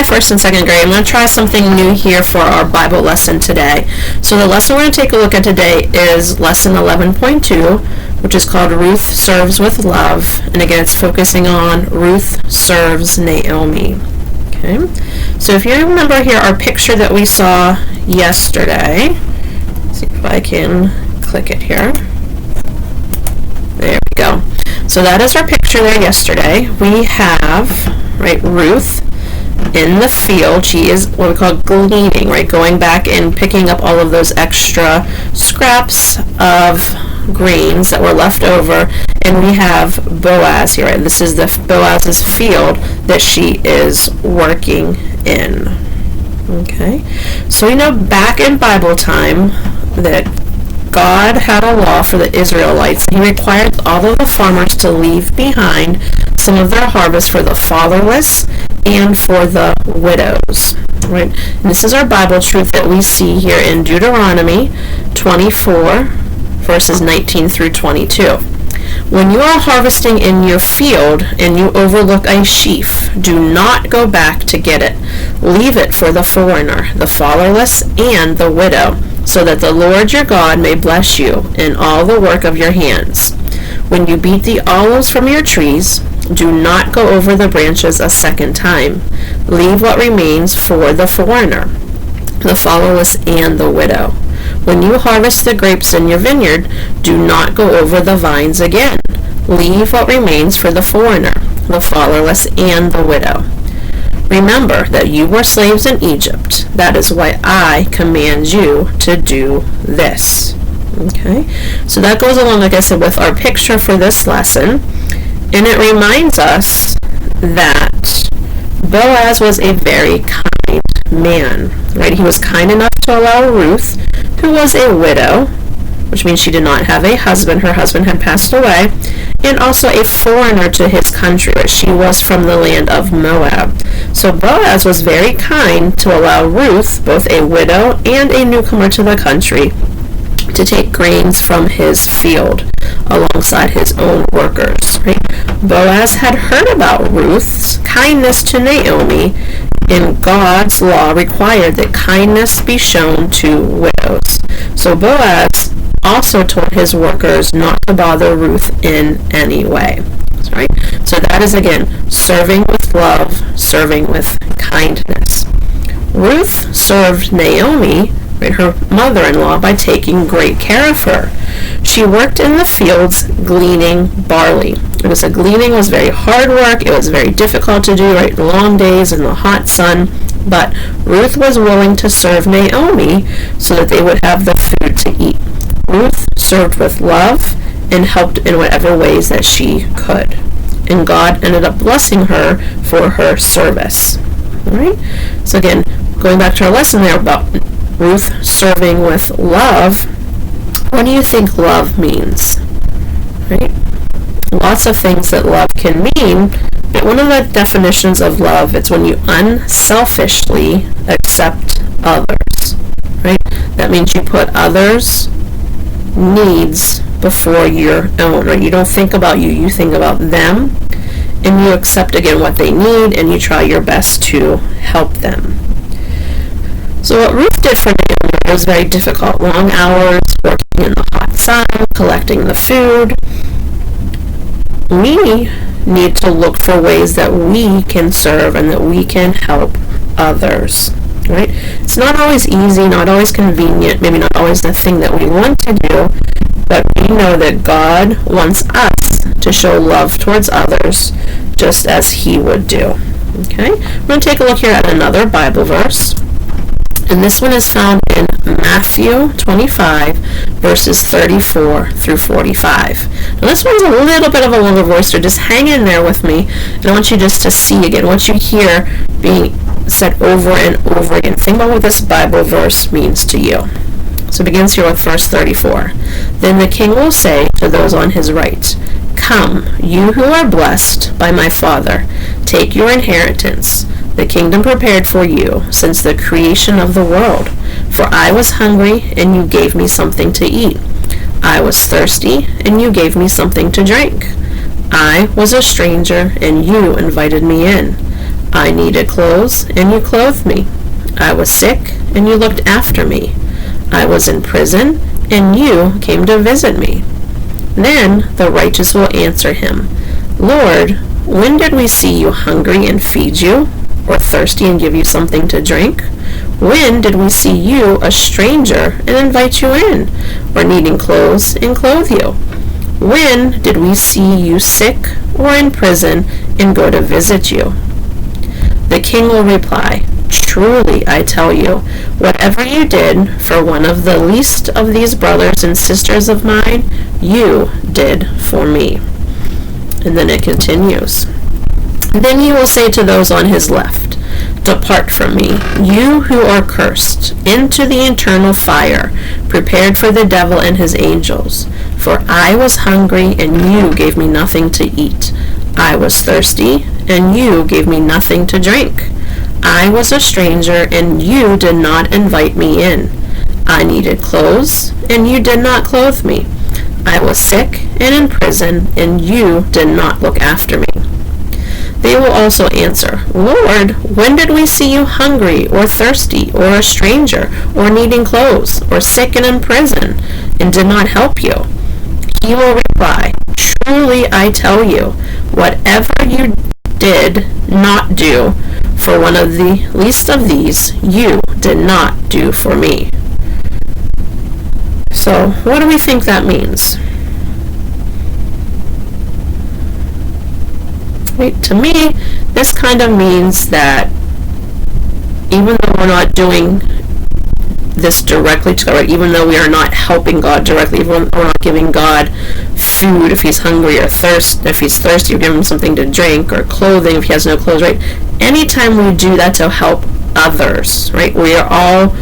Hi, first and second grade. I'm going to try something new here for our Bible lesson today. So the lesson we're going to take a look at today is lesson 11.2, which is called Ruth Serves with Love. And again, it's focusing on Ruth serves Naomi. Okay. So if you remember here our picture that we saw yesterday, let's see if I can click it here. There we go. So that is our picture there yesterday. We have, right, Ruth in the field. She is what we call gleaning, right, going back and picking up all of those extra scraps of grains that were left over. And we have Boaz here, right? This is Boaz's field that she is working in. Okay, so we know back in Bible time that God had a law for the Israelites. He required all of the farmers to leave behind some of their harvest for the fatherless and for the widows. Right? And this is our Bible truth that we see here in Deuteronomy 24, verses 19 through 22. When you are harvesting in your field and you overlook a sheaf, do not go back to get it. Leave it for the foreigner, the fatherless, and the widow, so that the Lord your God may bless you in all the work of your hands. When you beat the olives from your trees, do not go over the branches a second time. Leave what remains for the foreigner, the fatherless, and the widow. When you harvest the grapes in your vineyard, do not go over the vines again. Leave what remains for the foreigner, the fatherless, and the widow. Remember that you were slaves in Egypt. That is why I command you to do this. Okay, so that goes along, like I said, with our picture for this lesson. And it reminds us that Boaz was a very kind man, right? He was kind enough to allow Ruth, who was a widow, which means she did not have a husband. Her husband had passed away, and also a foreigner to his country, right? She was from the land of Moab. So Boaz was very kind to allow Ruth, both a widow and a newcomer to the country, to take grains from his field alongside his own workers. Right? Boaz had heard about Ruth's kindness to Naomi, and God's law required that kindness be shown to widows. So Boaz also told his workers not to bother Ruth in any way. Right? So that is, again, serving with love, serving with kindness. Ruth served Naomi, right, her mother-in-law, by taking great care of her. She worked in the fields gleaning barley. Gleaning was very hard work. It was very difficult to do, right? Long days in the hot sun. But Ruth was willing to serve Naomi so that they would have the food to eat. Ruth served with love and helped in whatever ways that she could. And God ended up blessing her for her service. All right? So again, going back to our lesson there about Ruth serving with love, what do you think love means? Right? Lots of things that love can mean, but one of the definitions of love is when you unselfishly accept others. Right? That means you put others' needs before your own. Right? You don't think about you, you think about them, and you accept, again, what they need, and you try your best to help them. So what Ruth did for Naomi was very difficult. Long hours, working in the hot sun, collecting the food. We need to look for ways that we can serve and that we can help others. Right? It's not always easy, not always convenient, maybe not always the thing that we want to do, but we know that God wants us to show love towards others just as He would do. Okay? We're going to take a look here at another Bible verse. And this one is found in Matthew 25, verses 34 through 45. Now this one's a little bit of a longer voice, so just hang in there with me. And I want you just to see again what you hear being said over and over again. Think about what this Bible verse means to you. So it begins here with verse 34. Then the king will say to those on his right, "Come, you who are blessed by my Father, take your inheritance, the kingdom prepared for you since the creation of the world. For I was hungry, and you gave me something to eat. I was thirsty, and you gave me something to drink. I was a stranger, and you invited me in. I needed clothes, and you clothed me. I was sick, and you looked after me. I was in prison, and you came to visit me. Then the righteous will answer him, Lord, when did we see you hungry and feed you, or thirsty and give you something to drink? When did we see you a stranger and invite you in, or needing clothes and clothe you? When did we see you sick or in prison and go to visit you? The king will reply, Truly, I tell you, whatever you did for one of the least of these brothers and sisters of mine, you did for me. And then it continues. Then he will say to those on his left, Depart from me, you who are cursed, into the eternal fire, prepared for the devil and his angels. For I was hungry, and you gave me nothing to eat. I was thirsty, and you gave me nothing to drink. I was a stranger, and you did not invite me in. I needed clothes, and you did not clothe me. I was sick and in prison, and you did not look after me. They will also answer, Lord, when did we see you hungry, or thirsty, or a stranger, or needing clothes, or sick and in prison, and did not help you? He will reply, Truly I tell you, whatever you did not do for one of the least of these, you did not do for me. So, what do we think that means? Right, to me, this kind of means that even though we're not doing this directly to God, even though we are not helping God directly, even though we're not giving God food if he's hungry, or if he's thirsty, we give him something to drink, or clothing if he has no clothes, right? Anytime we do that to help others, right? We are all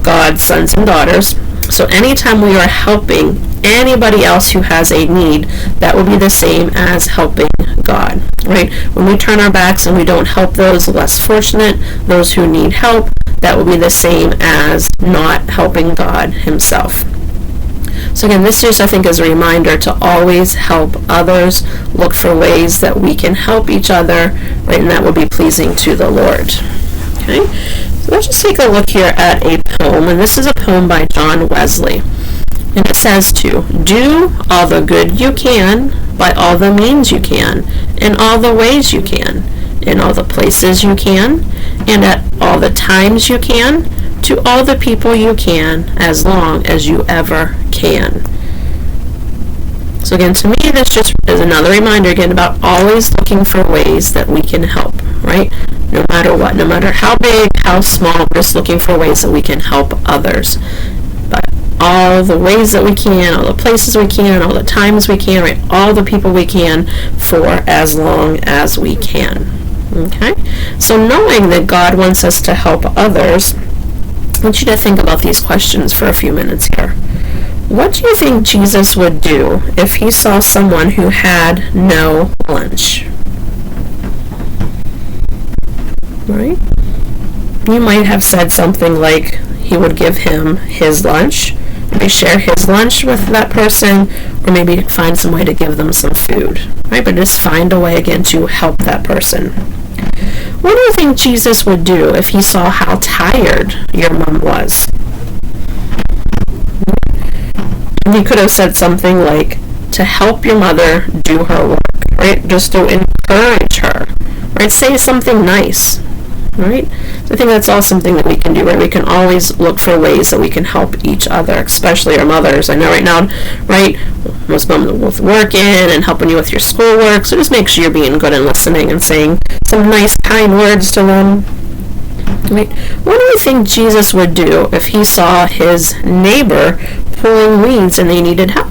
God's sons and daughters. So anytime we are helping anybody else who has a need, that will be the same as helping God, right? When we turn our backs and we don't help those less fortunate, those who need help, that will be the same as not helping God himself. So again, this just, I think, is a reminder to always help others, look for ways that we can help each other, right, and that will be pleasing to the Lord. Okay, so let's just take a look here at a poem, and this is a poem by John Wesley. And it says to do all the good you can, by all the means you can, in all the ways you can, in all the places you can, and at all the times you can, to all the people you can, as long as you ever can. So again, to me, this just is another reminder again about always looking for ways that we can help, right? No matter what, no matter how big, how small, we're just looking for ways that we can help others. But all the ways that we can, all the places we can, all the times we can, right? All the people we can, for as long as we can. Okay? So knowing that God wants us to help others, I want you to think about these questions for a few minutes here. What do you think Jesus would do if he saw someone who had no lunch? Right? You might have said something like he would give him his lunch, maybe share his lunch with that person, or maybe find some way to give them some food, right? But just find a way again to help that person. What do you think Jesus would do if he saw how tired your mom was? He could have said something like, to help your mother do her work, right? Just to encourage her, right? Say something nice, right? So I think that's all something that we can do, right? We can always look for ways that we can help each other, especially our mothers. I know right now, right, most moms are working and helping you with your schoolwork, so just make sure you're being good and listening and saying some nice, kind words to them. Right? What do you think Jesus would do if he saw his neighbor pulling weeds and they needed help?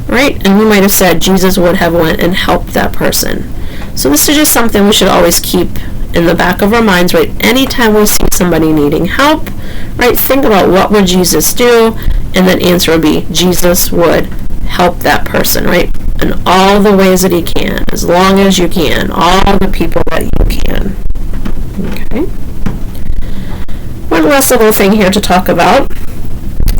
Right? And we might have said Jesus would have went and helped that person. So this is just something we should always keep in the back of our minds, right? Anytime we see somebody needing help, right? Think about what would Jesus do, and then answer would be Jesus would help that person, right? In all the ways that he can, as long as you can, all the people that you can. Okay. One last little thing here to talk about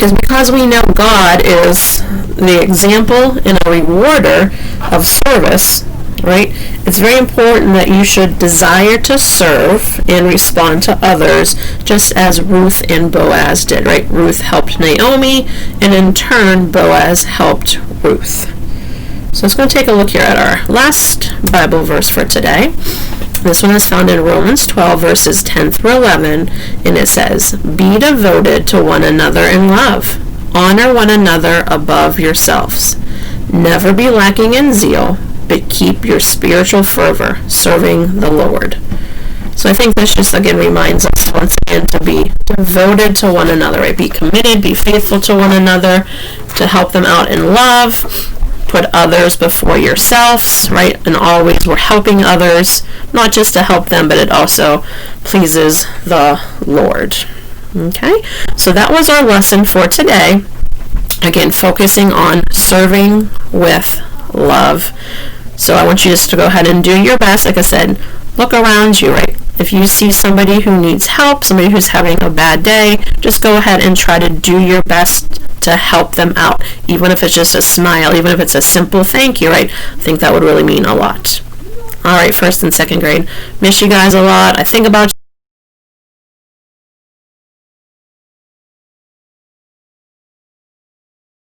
is because we know God is the example and a rewarder of service, right? It's very important that you should desire to serve and respond to others, just as Ruth and Boaz did, right? Ruth helped Naomi, and in turn, Boaz helped Ruth. So let's go take a look here at our last Bible verse for today. This one is found in Romans 12, verses 10 through 11, and it says, "Be devoted to one another in love. Honor one another above yourselves. Never be lacking in zeal, but keep your spiritual fervor, serving the Lord." So I think this just again reminds us once again to be devoted to one another, right? Be committed, be faithful to one another, to help them out in love, put others before yourselves, right? And always we're helping others, not just to help them, but it also pleases the Lord. Okay, so that was our lesson for today. Again, focusing on serving with love. So I want you just to go ahead and do your best. Like I said, look around you, right? If you see somebody who needs help, somebody who's having a bad day, just go ahead and try to do your best to help them out. Even if it's just a smile, even if it's a simple thank you, right? I think that would really mean a lot. All right, 1st and 2nd grade. Miss you guys a lot. I think about